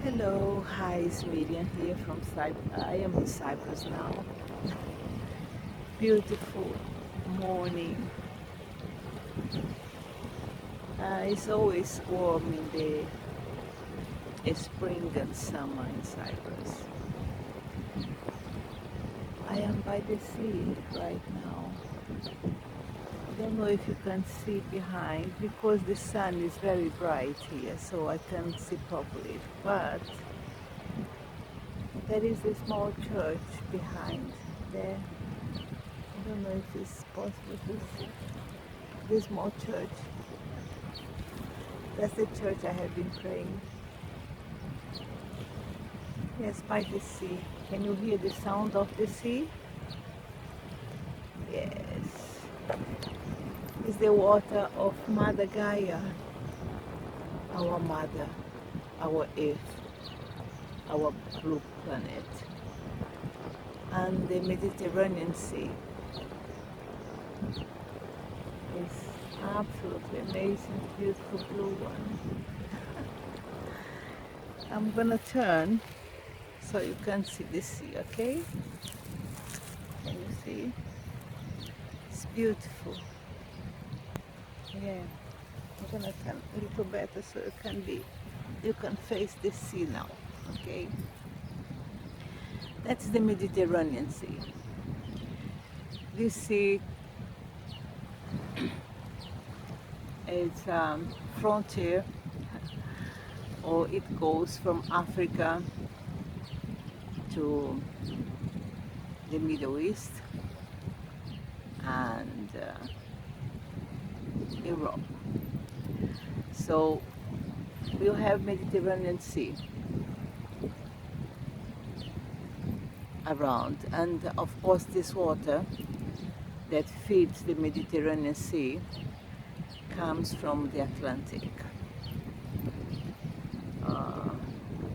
Hello, hi, it's Miriam here from Cyprus. I am in Cyprus now. Beautiful morning. It's always warm in the spring and summer in Cyprus. I am by the sea right now. I don't know if you can see behind because the sun is very bright here, so I can't see properly. But there is a small church behind there. I don't know if it's possible to see this small church. That's the church I have been praying. Yes, by the sea. Can you hear the sound of the sea? Yes. It's the water of Mother Gaia, our mother, our earth, our blue planet, and the Mediterranean Sea. It's absolutely amazing, beautiful blue one. I'm gonna turn so you can see the sea, okay? Can you see? It's beautiful. Yeah. I'm gonna turn a little better so you can face the sea now, okay? That's the Mediterranean Sea. This sea is frontier, or it goes from Africa to the Middle East and Europe. So we have Mediterranean Sea around, and of course this water that feeds the Mediterranean Sea comes from the Atlantic.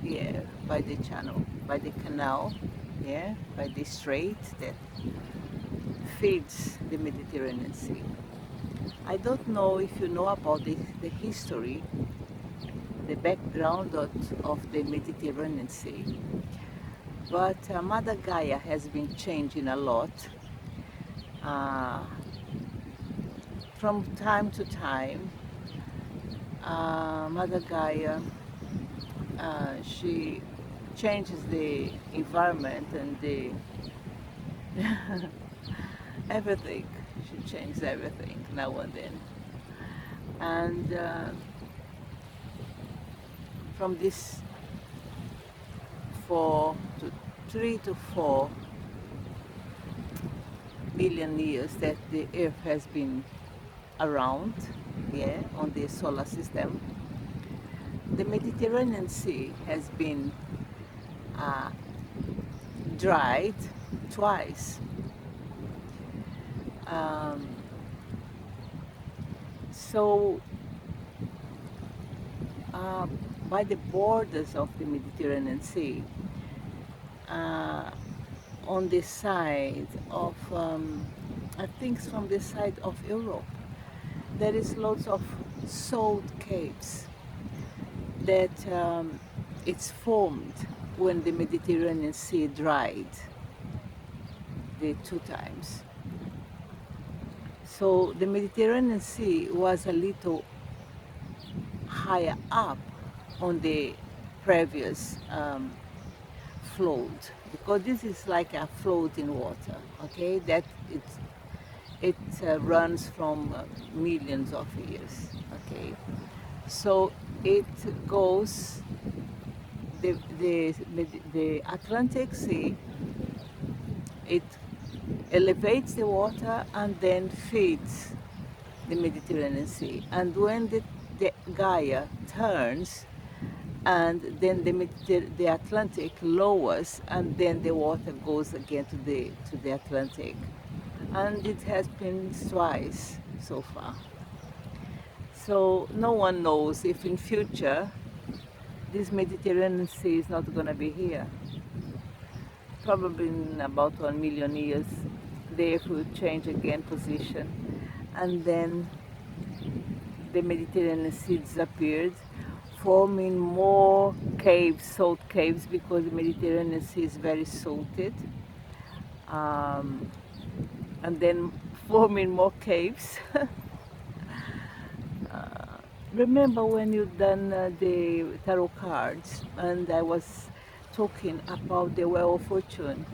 Yeah, by the channel, by the canal, yeah, by the strait that feeds the Mediterranean Sea. I don't know if you know about the history, the background of the Mediterranean Sea, but Mother Gaia has been changing a lot from time to time. Mother Gaia, she changes the environment and the everything. She changes everything now and then. And from this 3 to 4 billion years that the Earth has been around, yeah, on the solar system, the Mediterranean Sea has been dried twice. So by the borders of the Mediterranean Sea, on the side of, I think it's from the side of Europe, there is lots of salt caves that it's formed when the Mediterranean Sea dried the 2 times. So the Mediterranean Sea was a little higher up on the previous float, because this is like a floating water, okay, that it runs from millions of years, okay. So it goes, the Atlantic Sea, it elevates the water and then feeds the Mediterranean Sea. And when the Gaia turns, and then the Atlantic lowers, and then the water goes again to the Atlantic. And it has been twice so far. So no one knows if in future this Mediterranean Sea is not going to be here. Probably in about 1 million years, the Earth will change again position, and then the Mediterranean Sea disappeared forming more caves, salt caves, because the Mediterranean Sea is very salted. And then forming more caves. Remember when you done the tarot cards and I was talking about the Wheel of Fortune?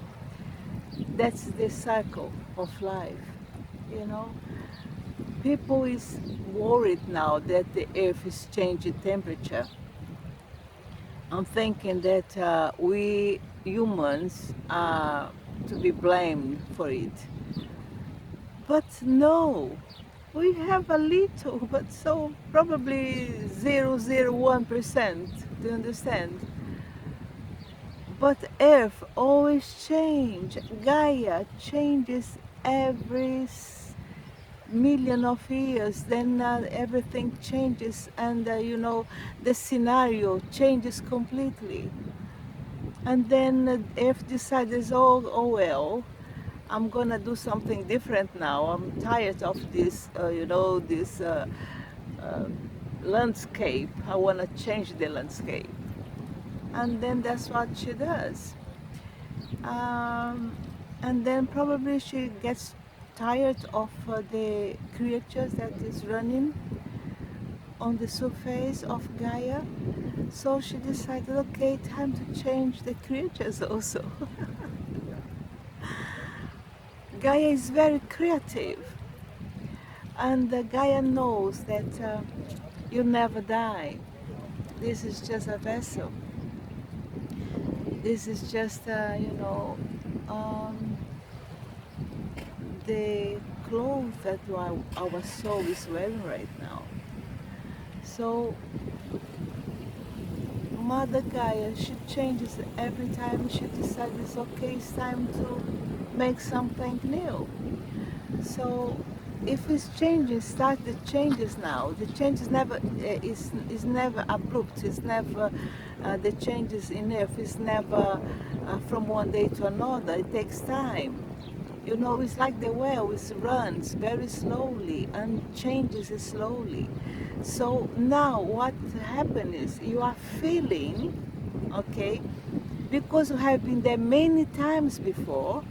That's the cycle of life, you know. People is worried now that the earth is changing temperature. I'm thinking that we humans are to be blamed for it. But no, we have a little, but so probably 0.001%, do you understand? But Earth always change. Gaia changes every million of years, then everything changes, and you know, the scenario changes completely. And then Earth decides, oh well, I'm gonna do something different now. I'm tired of this, you know, this uh, landscape. I wanna change the landscape. And then that's what she does. And then probably she gets tired of the creatures that is running on the surface of Gaia. So she decided, okay, time to change the creatures also. Gaia is very creative, and Gaia knows that you never die. This is just a vessel. This is just, you know, um, the clothes that our soul is wearing right now. So Mother Gaia, she changes every time she decides, okay, it's time to make something new. So if it's changing, start the changes now. The change is never is never abrupt. It's never the changes in earth is never from one day to another. It takes time. You know, it's like the whale. It runs very slowly and changes slowly. So now what happened is you are feeling, okay, because you have been there many times before,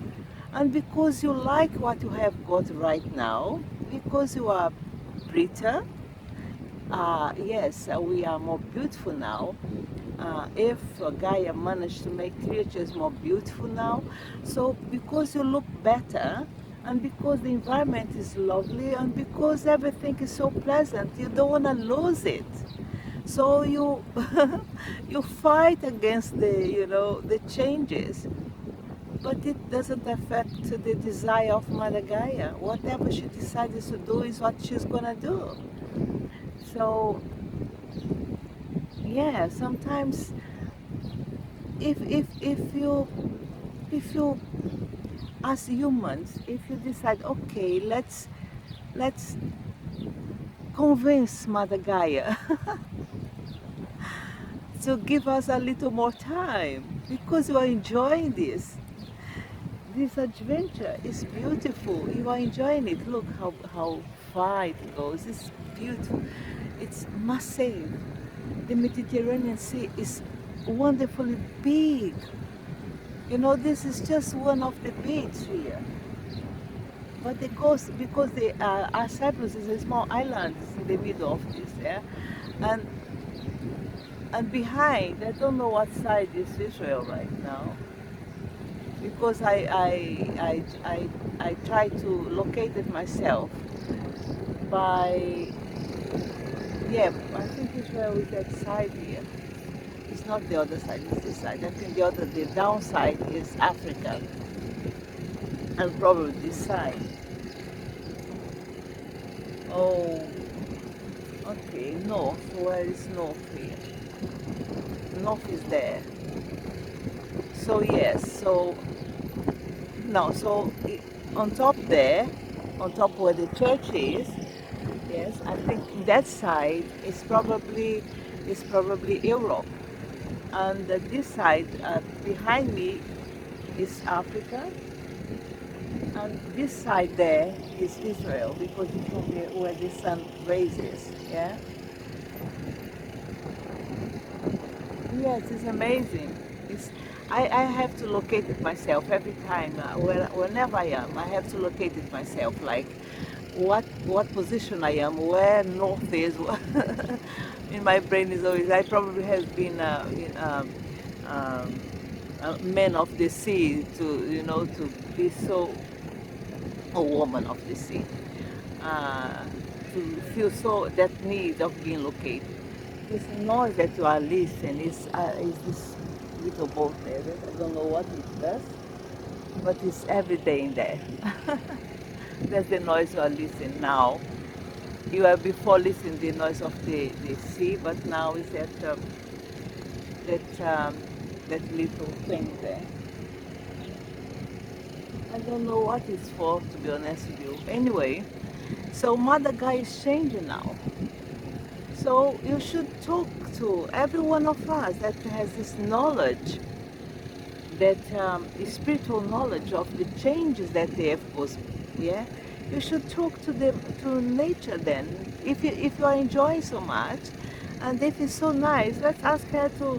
and because you like what you have got right now, because you are prettier, yes, we are more beautiful now. If Gaia managed to make creatures more beautiful now, so because you look better, and because the environment is lovely, and because everything is so pleasant, you don't want to lose it. So you you fight against the, you know, the changes. But it doesn't affect the desire of Mother Gaia. Whatever she decides to do is what she's gonna do. So yeah, sometimes if you as humans, if you decide, okay, let's convince Mother Gaia to give us a little more time, because you are enjoying this. This adventure is beautiful. You are enjoying it. Look how far it goes. It's beautiful. It's massive. The Mediterranean Sea is wonderfully big. You know, this is just one of the beaches here. But the coast, because Cyprus is a small island in the middle of this, yeah? And, and behind, I don't know what side is Israel right now, because I try to locate it myself by, yeah, I think Israel is that side here. It's not the other side, it's this side. I think the downside is Africa, and probably this side. Oh, okay, north. Where is north here? North is there. So yes, so no, so on top there, on top where the church is, yes, I think that side is probably Europe, and this side behind me is Africa, and this side there is Israel, because it's from where the sun raises, yeah. Yes, it's amazing. I have to locate it myself every time. Whenever I am, I have to locate it myself. Like, what position I am, where north is. In my brain is always. I probably have been um, a man of the sea to be so a woman of the sea. Uh, to feel so that need of being located. This noise that you are listening is this little boat there. I don't know what it does, but it's every day in there. That's the noise you are listening now. You have before listened the noise of the sea, but now is that that little thing there. I don't know what it's for, to be honest with you. Anyway, so Mother Gaia is changing now. So you should talk to every one of us that has this knowledge, that spiritual knowledge of the changes that they have caused. Yeah, you should talk to them, to nature. Then, if you are enjoying so much, and if it's so nice, let's ask her to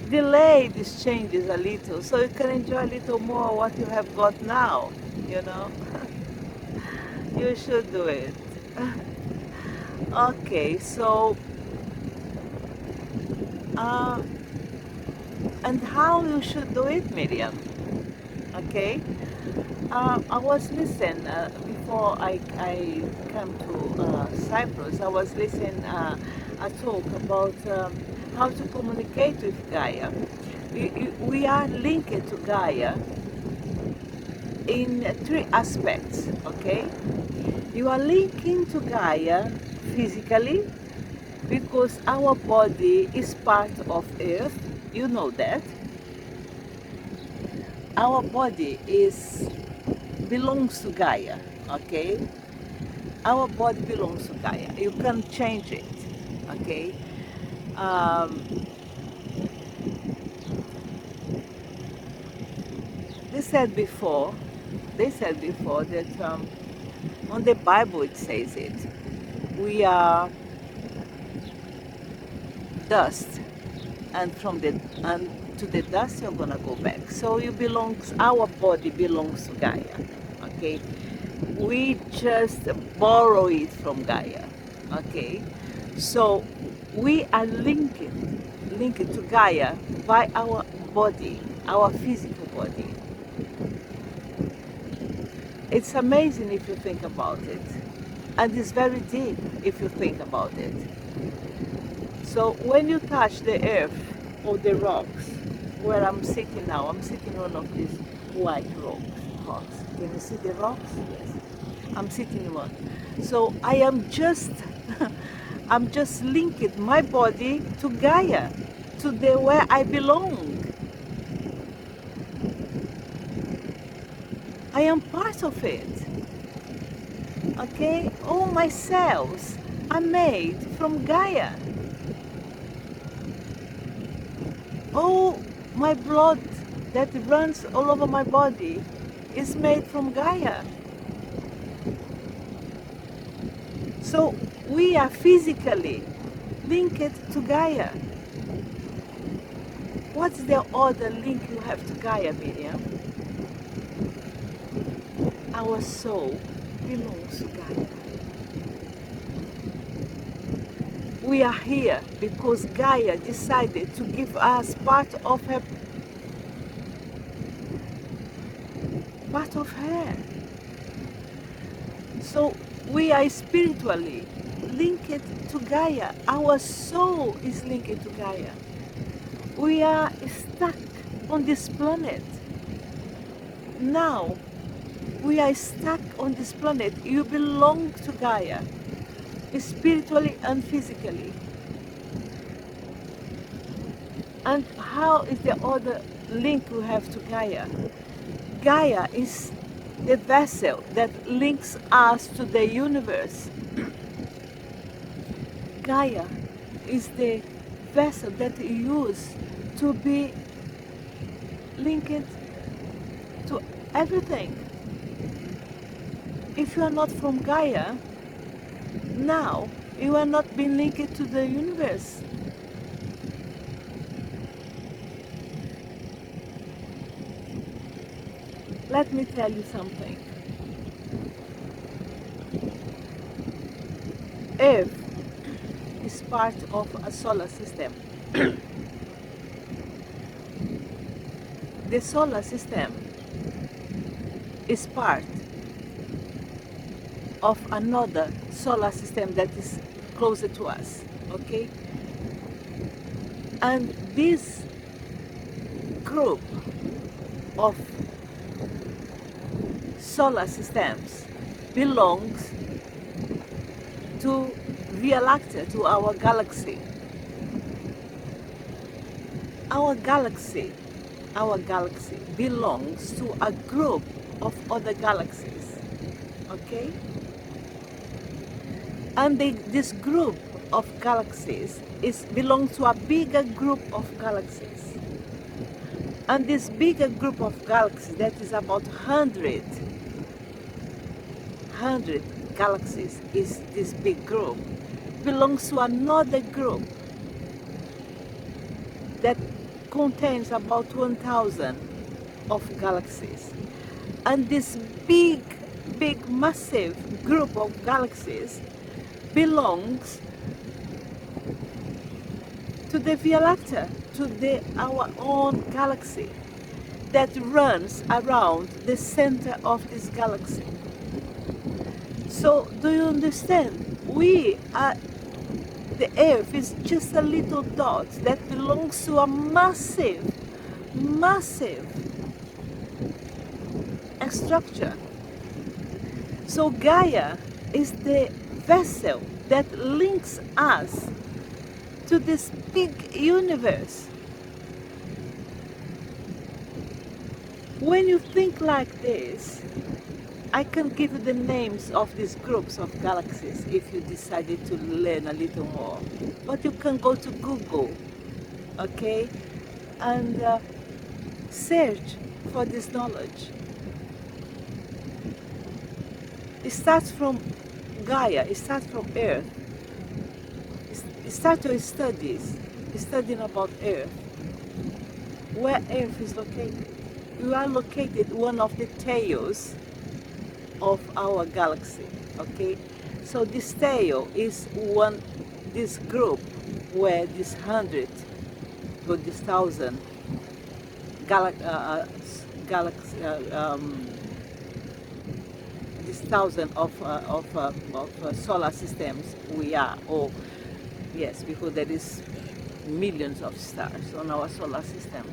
delay these changes a little, so you can enjoy a little more what you have got now. You know, you should do it. Okay, so. Uh, and how you should do it, Miriam? Okay, I was listening before I came to Cyprus. I was listening a talk about how to communicate with Gaia. We are linked to Gaia in three aspects. Okay, you are linking to Gaia physically because our body is part of Earth. You know that. Our body belongs to Gaia, okay? Our body belongs to Gaia. You can change it, okay? Um, they said before, that on the Bible it says it. We are dust, and to the dust you're gonna go back. So our body belongs to Gaia, okay? We just borrow it from Gaia, okay? So we are linked to Gaia by our body, our physical body. It's amazing if you think about it, and it's very deep if you think about it. So when you touch the earth or the rocks, where I'm sitting now, I'm sitting on one of these white rocks. Can you see the rocks? Yes. I'm sitting in one. So I am just, I'm just linked my body to Gaia, to where I belong. I am part of it. Okay? All my cells are made from Gaia. All my blood that runs all over my body is made from Gaia. So we are physically linked to Gaia. What's the other link you have to Gaia, Miriam? Our soul belongs to Gaia. We are here because Gaia decided to give us part of her. So we are spiritually linked to Gaia. Our soul is linked to Gaia. We are stuck on this planet. Now, we are stuck on this planet. You belong to Gaia, spiritually and physically. And how is the other link we have to Gaia? Gaia is the vessel that links us to the universe. Gaia is the vessel that you use to be linked to everything. If you are not from Gaia, now you are not being linked to the universe. Let me tell you something. Earth is part of a solar system. The solar system is part of another solar system that is closer to us, okay? And this group of solar systems belongs to Via Láctea, to our galaxy. Our galaxy belongs to a group of other galaxies, okay? And this group of galaxies belongs to a bigger group of galaxies. And this bigger group of galaxies, that is about 100 galaxies, is this big group, belongs to another group that contains about 1,000 of galaxies. And this big, massive group of galaxies belongs to the Via Láctea, to our own galaxy that runs around the center of this galaxy. So, do you understand? The Earth is just a little dot that belongs to a massive structure. So Gaia is the vessel that links us to this big universe. When you think like this, I can give you the names of these groups of galaxies if you decided to learn a little more. But you can go to Google, okay, and search for this knowledge. It starts from Gaia, it starts from Earth. It starts your studies, studying about Earth, where Earth is located. We are located one of the tails of our galaxy, okay? So this tail is this group where this 100 or this 1,000 this 1,000 of solar systems we are, or yes, because there is millions of stars on our solar system,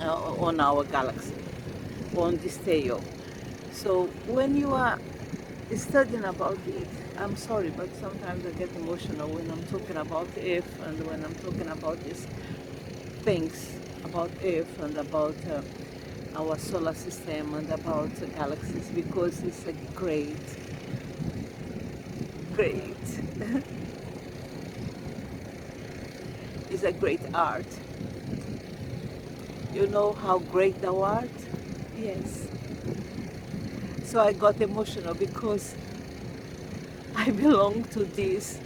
on our galaxy, on this tail. So when you are studying about it, I'm sorry, but sometimes I get emotional when I'm talking about Earth and when I'm talking about these things about Earth and about our solar system and about galaxies, because it's a great it's a great art. You know how great the art? Yes. So I got emotional because I belong to this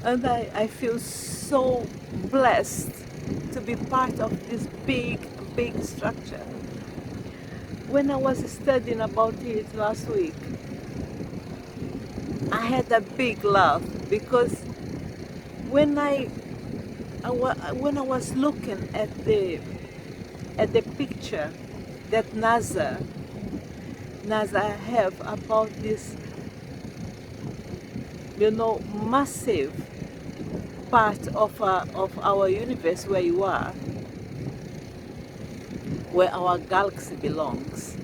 and I feel so blessed to be part of this big structure. When I was studying about it last week, I had a big laugh because when I was looking at the picture that NASA have about this, massive part of our universe where you are, where our galaxy belongs.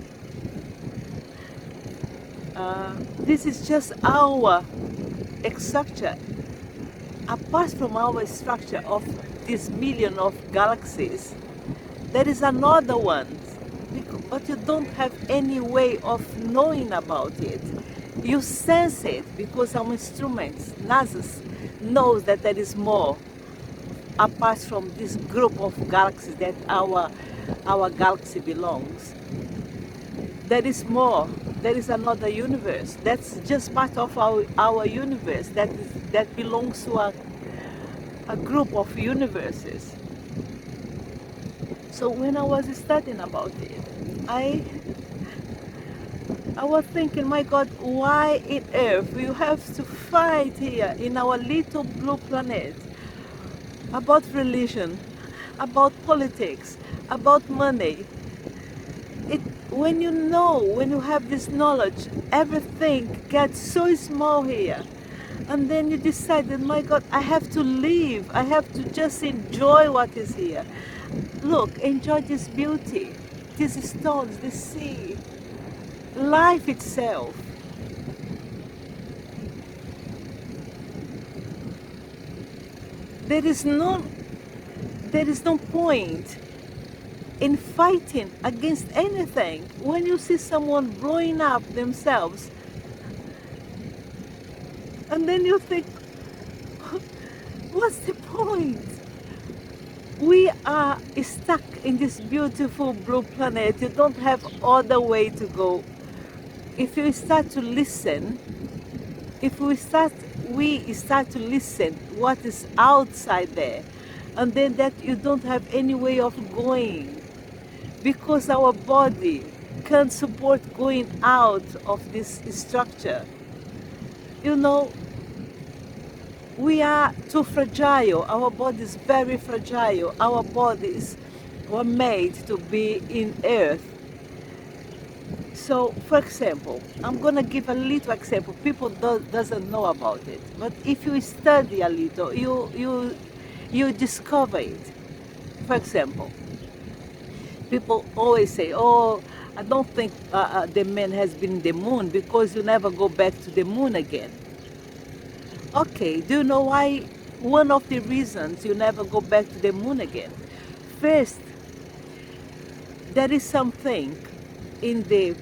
This is just our structure. Apart from our structure of this million of galaxies, there is another one, but you don't have any way of knowing about it. You sense it because our instruments, NASA, knows that there is more apart from this group of galaxies that our galaxy belongs. There is more. There is another universe. That's just part of our universe that belongs to a group of universes. So when I was studying about it, I was thinking, my God, why in Earth you have to fight here in our little blue planet about religion, about politics, about money? It, when you know, when you have this knowledge, everything gets so small here. And then you decided, my God, I have to leave. I have to just enjoy what is here. Look, enjoy this beauty, these stones, the sea, life itself. There is no, there is no point in fighting against anything. When you see someone blowing up themselves, and then you think, what's the point? We are stuck in this beautiful blue planet. You don't have other way to go. If you start to listen, if we start to listen what is outside there, and then that you don't have any way of going, because our body can't support going out of this structure. You know, we are too fragile. Our body is very fragile. Our bodies were made to be in earth. So, for example, I'm going to give a little example. People doesn't know about it, but if you study a little, you discover it. For example, people always say, "Oh, I don't think the man has been in the moon because you never go back to the moon again." Okay, do you know why? One of the reasons you never go back to the moon again. First, there is something in the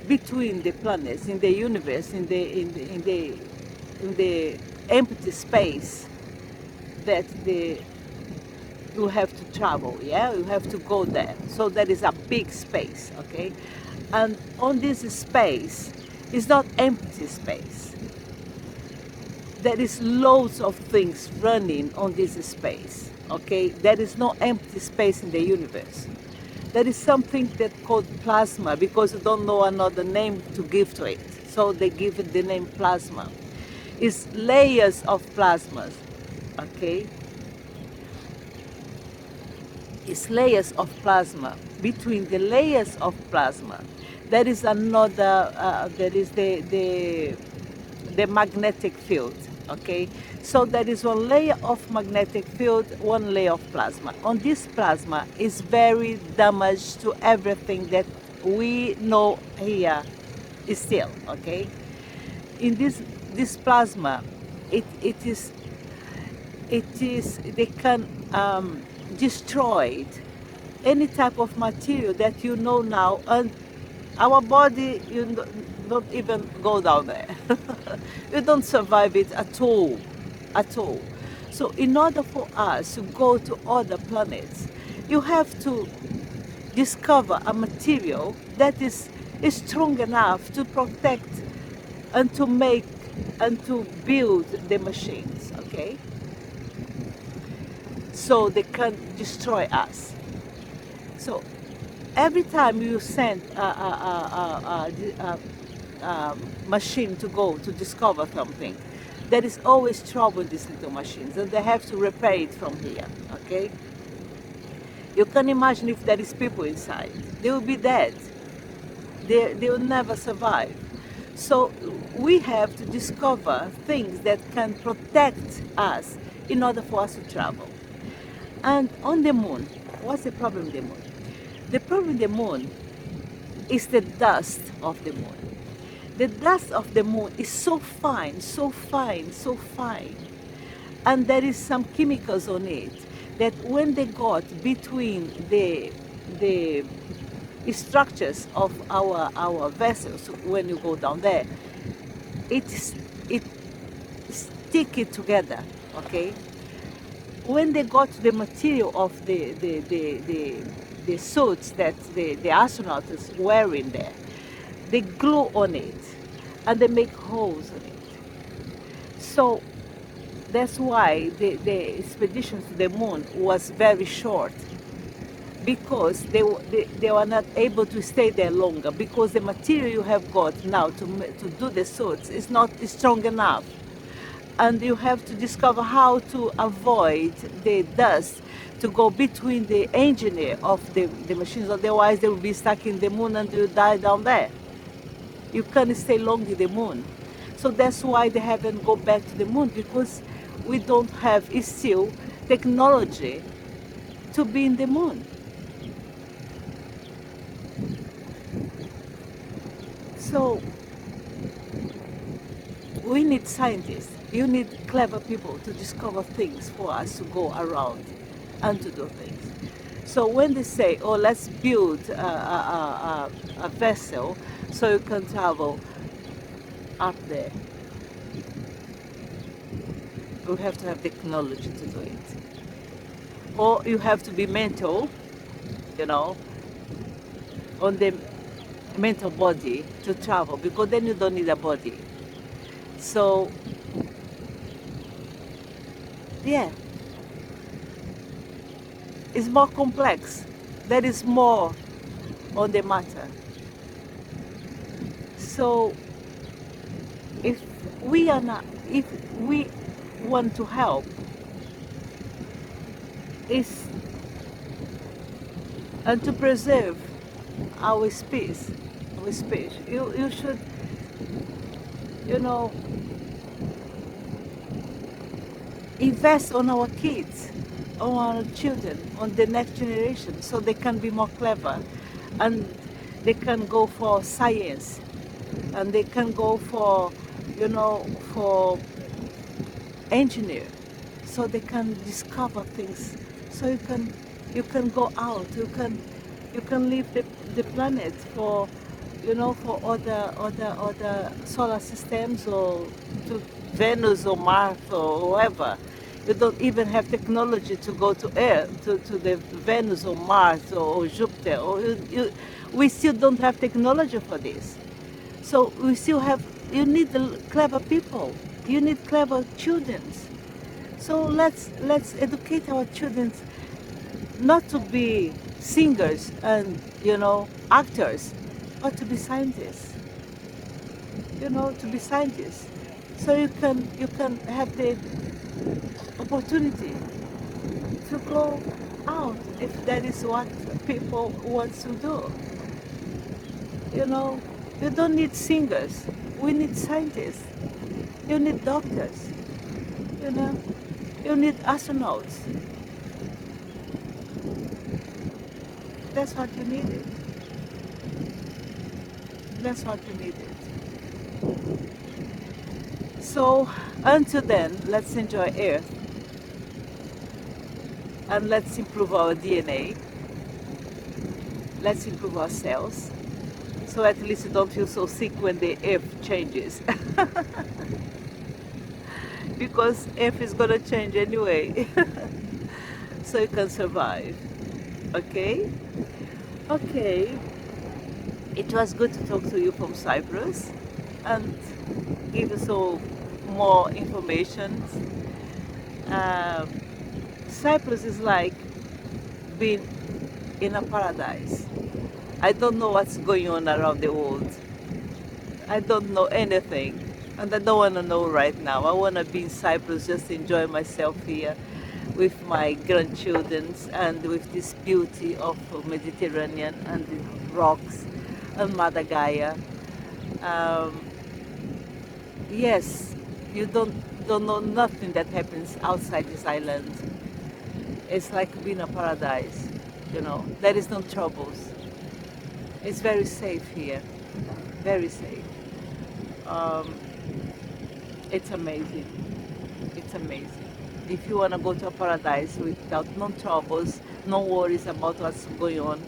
between the planets, in the universe, in the empty space that you have to travel. Yeah, you have to go there. So there is a big space, okay, and on this space is not empty space. There is loads of things running on this space, okay? There is no empty space in the universe. There is something that's called plasma, because you don't know another name to give to it. So they give it the name plasma. It's layers of plasmas, okay? It's layers of plasma. Between the layers of plasma, there is another, there is the magnetic field, okay? So there is one layer of magnetic field, one layer of plasma. On this plasma is very damaged to everything that we know here is still, okay? In this plasma, it is, they can destroy any type of material that you know now, and our body, don't even go down there. You don't survive it at all, at all. So in order for us to go to other planets, you have to discover a material that is strong enough to protect and to make and to build the machines, okay? So they can destroy us. So every time you send a machine to go to discover something, there is always trouble in these little machines, and they have to repair it from here, okay? You can imagine if there is people inside, they will be dead. They will never survive. So we have to discover things that can protect us in order for us to travel. And on the moon, what's the problem with the moon? The problem with the moon is the dust of the moon. The dust of the moon is so fine, so fine, so fine. And there is some chemicals on it that when they got between the structures of our vessels, when you go down there, it stick it together, okay? When they got the material of the suits that the astronauts is wearing there, they glue on it and they make holes in it. So that's why the expedition to the moon was very short, because they were not able to stay there longer, because the material you have got now to do the suits is not strong enough. And you have to discover how to avoid the dust to go between the engineer of the machines, otherwise they will be stuck in the moon and you die down there. You can't stay long in the moon. So that's why they haven't go back to the moon, because we don't have still technology to be in the moon. So we need scientists. You need clever people to discover things for us to go around and to do things. So when they say, oh, let's build a vessel so you can travel up there, you have to have technology to do it. Or you have to be mental, you know, on the mental body to travel, because then you don't need a body. So, yeah, it's more complex. There is more on the matter. So, if if we want to help, is and to preserve our space, you should, you know, invest on our kids, on our children, on the next generation, so they can be more clever, and they can go for science, and they can go for, you know, for engineer, so they can discover things. So you can go out, you can leave the planet for, you know, for other solar systems, or to Venus or Mars or wherever. You don't even have technology to go to Earth, to the Venus or Mars or Jupiter. We still don't have technology for this. So we still have, you need the clever people. You need clever children. So let's educate our children not to be singers and, you know, actors, but to be scientists. You know, to be scientists. So you can have the opportunity to go out if that is what people want to do. You know, you don't need singers. We need scientists. You need doctors. You know, you need astronauts. That's what you needed. That's what you needed. So until then, let's enjoy Earth, and let's improve our DNA. Let's improve ourselves, so at least you don't feel so sick when the Earth changes. Because Earth is gonna change anyway. So you can survive. Okay? Okay. It was good to talk to you from Cyprus and give you so more information. Um, Cyprus is like being in a paradise. I don't know what's going on around the world. I don't know anything, and I don't want to know right now. I want to be in Cyprus, just enjoy myself here with my grandchildren and with this beauty of Mediterranean and the rocks and Mother Gaia. Um, yes, you don't know nothing that happens outside this island. It's like being a paradise, you know. There is no troubles. It's very safe here, very safe. Um, it's amazing. It's amazing. If you want to go to a paradise without no troubles, no worries about what's going on,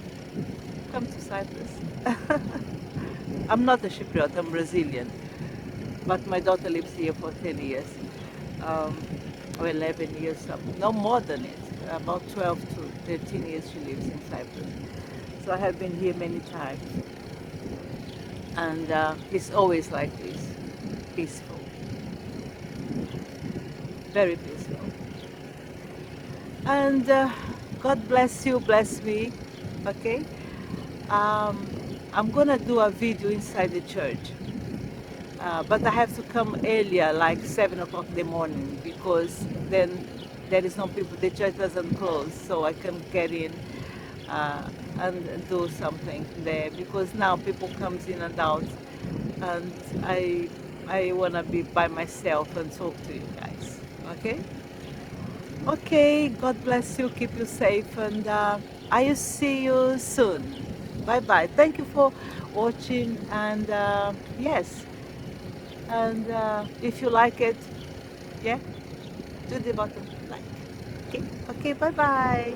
come to Cyprus. I'm not a Cypriot, I'm Brazilian, but my daughter lives here for 10 years, or 11 years, no more than it, about 12 to 13 years she lives in Cyprus. So I have been here many times, and it's always like this, peaceful. very peaceful. And God bless you, bless me. Okay. Um, I'm gonna do a video inside the church, but I have to come earlier, like 7 o'clock in the morning, because then there is no people. The church doesn't close, so I can get in and do something there. Because now people comes in and out, and I wanna be by myself and talk to you guys. Okay. Okay, God bless you, keep you safe, and I see you soon. Bye bye. Thank you for watching, and yes, and if you like it, yeah, do the button like. Okay, okay, bye bye.